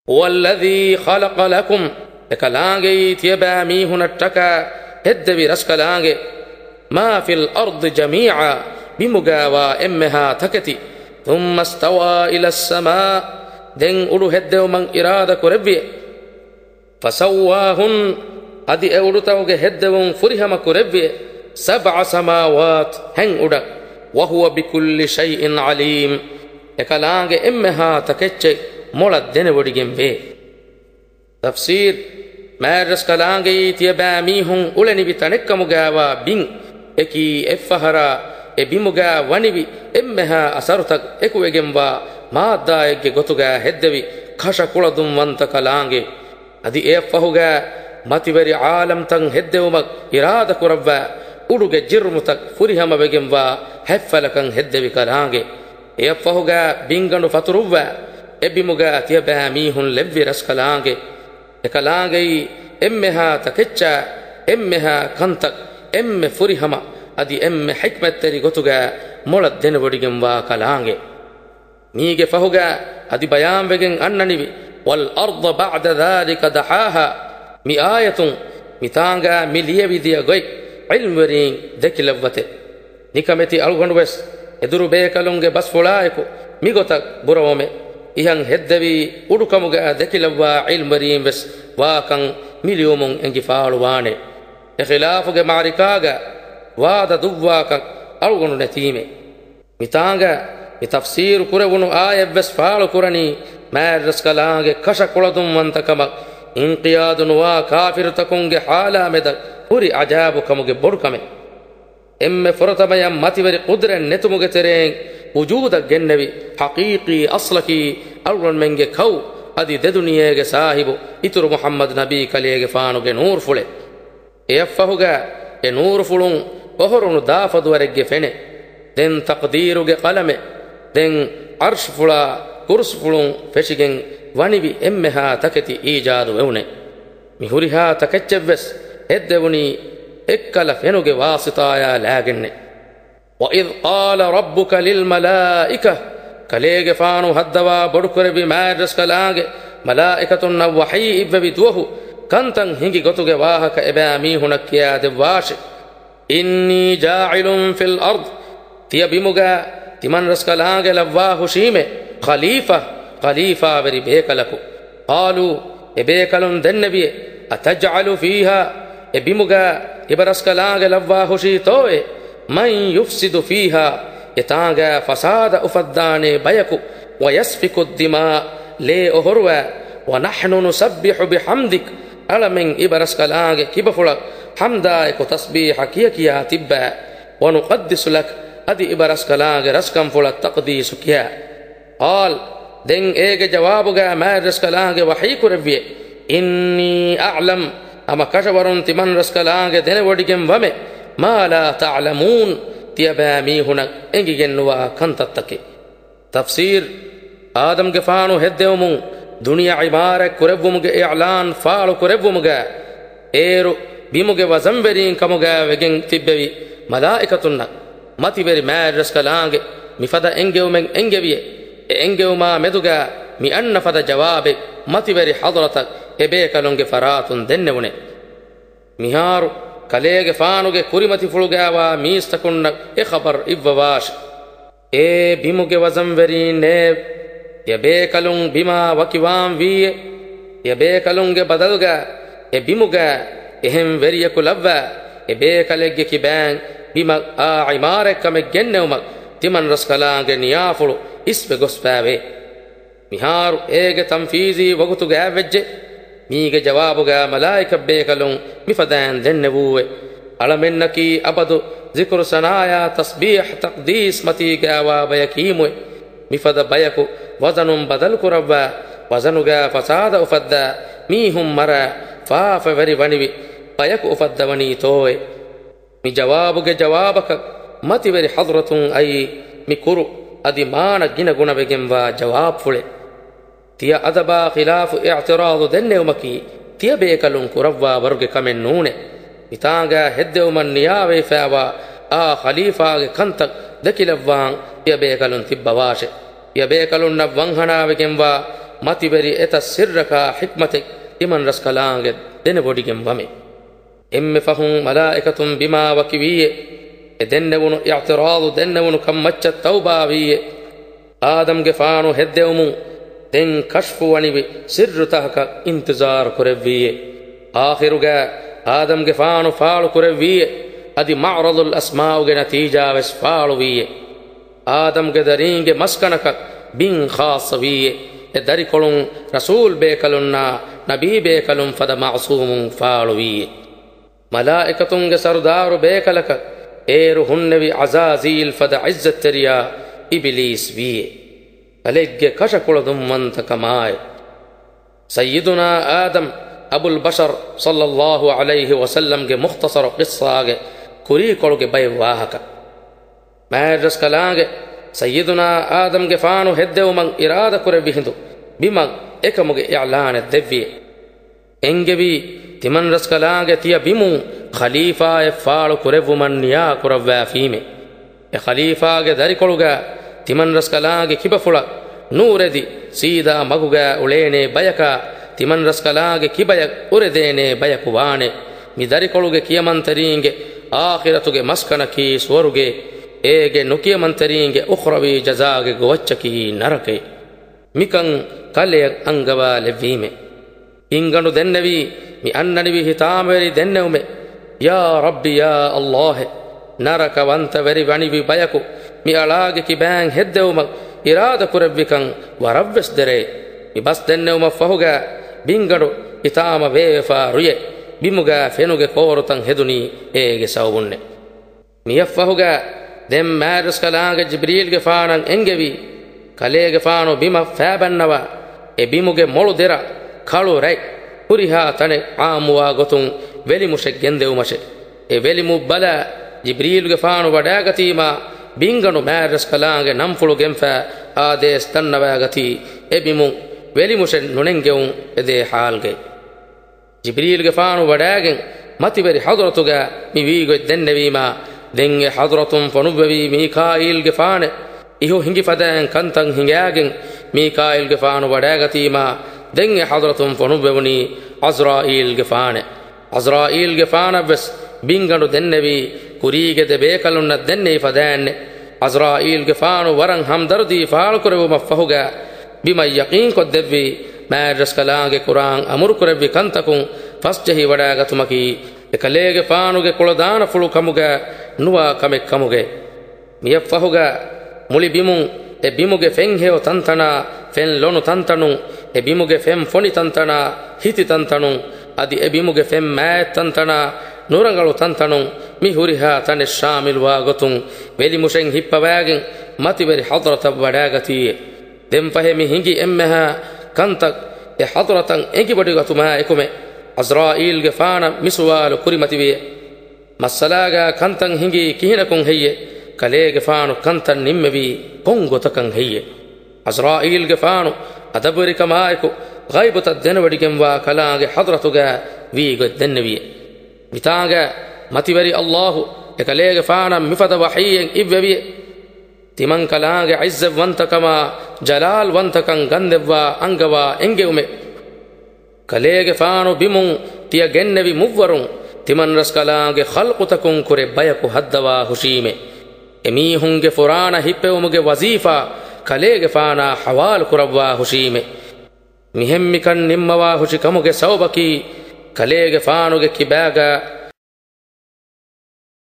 هو الذي خلق لكم ekalaange tiyaba mihunattaka heddevi raskalaange ما في الأرض جميعا بمجاوى إمها تكتي ثم استوى إلى السماء دين أولو هدو من إرادة كربية فسواهن أدي أولو توغ هدو فرهم كربية 7 سماوات هن أودا وهو بكل شيء عليم ekalaange إمها تكتش مولد دين وديجن بي تفسير ما رسكلاange تيبا ميهن أولني بتنك مجاوى بين eki effahara e bimuga wanibi emmeha asarutak ekuwegenwa maaddaayegge gotuga heddevi kasha kuladum wanta kalaange adi effahuga mativeri aalam tan heddewumak irada kuravwa uduge jirmutak furihama wegenwa heffalakan heddevi kalaange effahuga bingandu faturuwa e bimuga tiyaba mihun levvi raskalaange ekalaange emmeha takecca emmeha kantak emme furihama adi emme hikmatteri gotuga molad denewodigen wa kalaange miige fahuga adi bayan wegen annanivi wal arda ba'da dhalika dahaha mi ayatun mitanga miliyevidiya goy ilmwerin dekilawwate nikameti algondu wes eduru beekalunge bas fulaayku migotak burawome ihan heddevi udukamuga dekilawwa ilmwerin wes waakan miliyumun engi faaluwaane خلافك معركاغا وادا دواك ألغن نتيمة متانغا تفسير كرهونو آية بس فعل كرني ما رسكلاغ كشا كلدم وانتكما انقياد نوا كافر تكونغ حالا مدك هوري عجاب كمغ بركمه ام فرتما يم ماتيوري قدره نتمغ ترين وجود الجنبي حقيقي اصلكي ألغن منغ كو ادي دنياغ صاحب اتر محمد نبي كليغ فانوغ نور فله effahuga e nuru fulun ohorunu daafadu waregge fene den taqdiruge qalame den arsh fula kurs fulun feshigen wanibi emmeha taketi ijadu wewne mihuriha takechevves eddewuni ekkala fenuge wasitaya laagenne wa id qala rabbuka lil malaika kalege faanu haddawa bodukore bi madras kalaage malaikatun wahi ibbi duhu kantan hingi gotuge waahaka eba mihunakkiya devwaashe inni jaa'ilun fil ard tiya bimuga timan raskalaange lawwaahu shiime khalifa veri beekalaku qaalu e beekalun dennebiye ataj'alu fiiha e bimuga iba raskalaange lawwaahu shiitoe man yufsidu fiiha etaanga fasaada ufaddaane bayaku wa yasfiku dimaa lee ohorwa wa nahnu nusabbihu bihamdik alamen ibaraskalaange kibafulak hamda eko tasbiha kiya tibba wa nuqaddisu lak adi ibaraskalaange raskam fulak taqdisu kiya qal den ege jawabuga ma raskalaange wahi kurevye inni a'lam ama kashawarun timan raskalaange dene wodigen wame ma la ta'lamun tiyaba mihunak engigenwa kantattake tafsir adam gefanu heddewmun دنيا عبارة كربومج إعلان فعل كربومج إيرو بيمج وزمبرين كموجا وجن تببي ملائكتنا ما تبري ما رسكلانج مفدا إنجو من إنجبيه إنجو ما مدوجا مي أن فدا جواب ما تبري حضرتك إبيك لونج فرات دنونه مهار كليج فانوج كريمتي فلوجا وميستكون إخبر إبواش بيمج وزمبرين يبيكلون بما وكوان في يبيكلون بدلغا يبيمغا اهم وريكو لبا يبيكلج كيبان بما عمارة كم جنوم تمن رسكلانغ نيافلو اسم غسباوي مهار ايغ تنفيذي وغتوغا وجه ميغ جوابوغا ملائكه بيكلون مفدان دنبوه علمنكي ابدو ذكر سنايا تسبيح تقديس متيغا وبيكيمو مفد بيكو وزنم بدل كربا وزنغا فساد افدا ميهم مرا فاف وري ونيبي بيك افدا وني توي مي جوابك جوابك متي وري حضرة اي مكرو ادي مان جن غن بگم وا جواب فله تيا ادبا خلاف اعتراض دنيومكي تيا بيكلون كربا ورگه كمن نونه متانغا هدومن نياوي فاوا خليفه كنتك دكيلوان تيا بيكلون تبواشه يبيكلون نبوانهنا وكموا matiberi eta sirraka hikmate timan raskalange dene bodigem wame emme fahum malaikatum bima wakiwiye e dennewunu i'tiradu dennewunu kam macca tawba wiye adam ge faanu heddewmu den kashfu wanibi sirrutahaka intizar kurevwiye akhiruga adam ge faanu faalu kurevwiye adi ma'radul asma'u ge natija wes faalu wiye adam ge daringe maskanaka bin khas wiye e dari kolun rasul bekalunna nabi bekalun fada ma'sumun faalu wiye malaikatun ge sardaru bekalaka eru hunnevi azazil fada izzat teriya iblis wiye alegge kashakuladum manta kamaye sayyiduna adam abul bashar sallallahu alayhi wa sallam ge mukhtasar qissage kuri koluge bay wahaka maadras kalange sayyiduna adam ge faanu heddewman irada kure bihindu biman ekamuge i'lan devvi engevi timan raskalange tiya bimu khalifa e faalu kurevuman niya kuravwa fime e khalifa ge dari koluga timan raskalange kibafula nuredi sida maguga ulene bayaka timan raskalange kibaya uredene bayaku wane mi dari koluge kiyamanteringe akhiratuge maskana ki swaruge ege nukiyamanteringe ukhrawi jazaage gowachaki narake mikan kale angava levime inganu dennevi mi annanivi hitameri denneume ya rabbi ya allah naraka wanta veri vanivi bayaku mi alage ki bang heddewma irada kurevvikan waravves dere mi bas dennewma fahuga binganu hitama vefa ruye bimuga fenuge korutan heduni ege sawunne mi yafahuga dem madras kalange jibril ge faanan engevi kalege faano bima fabannawa e bimuge molu dera kalu rai puriha tane amuwa gotun veli mushek gendewmashe e veli mubbala jibril ge faano wadagatima binganu madras kalange namfulu gemfa ades tannawa gati e bimu veli mushen nunengeun ede halge jibril ge faanu wadagen matiberi hadratuga mi wigo dennewima denge hadratun fanubevi mikail ge faane iho hingi fadan kantan hingagen mikail ge faanu wadagatima denge hadratun fanubevuni azrail ge faane azrail ge faana bes binganu dennevi kurige de bekalunna denne fadanne azrail ge faanu waran hamdardi faal kurevu mafahuga bima yaqin ko devvi madras kalange quran amur kurevi kantakun fasjahi wadaagatumaki ekalege faanuge kolodana fulu kamuga nuwa kamek kamuge miyafahuga muli bimun e bimuge fen heo tantana fen lonu tantanu e bimuge fen foni tantana hiti tantanu adi e bimuge fen maat tantana nurangalu tantanu mi huriha tane shamil wa gotun veli mushen hippawagen matiberi hadratab wadaagati dem fahemi hingi emmeha kantak e hadratan engi bodigotuma ekume azrail ge faana miswalu kurimativiye masalaga kantan hingi kihinakun heye kale ge faanu kantan nimmevi kongotakan heye azrail ge faanu adaburi kamaiku ghaibata denwadigem wa kalage hadratuga wi go denneviye mitaga mativari allah e kale ge faana mifada wahiyen ibweviye timan kalage izza wantakama jalal wantakan gandewa angawa engeume kalege faanu bimun tiya gennevi muvwarun timan raskalange khalqutakun kure bayaku haddawa hushime emi hunge furana hippewumuge wazifa kalege faana hawal kurawwa hushime mihemmikan nimmawa hushikamuge sawbaki kalege faanuge kibaga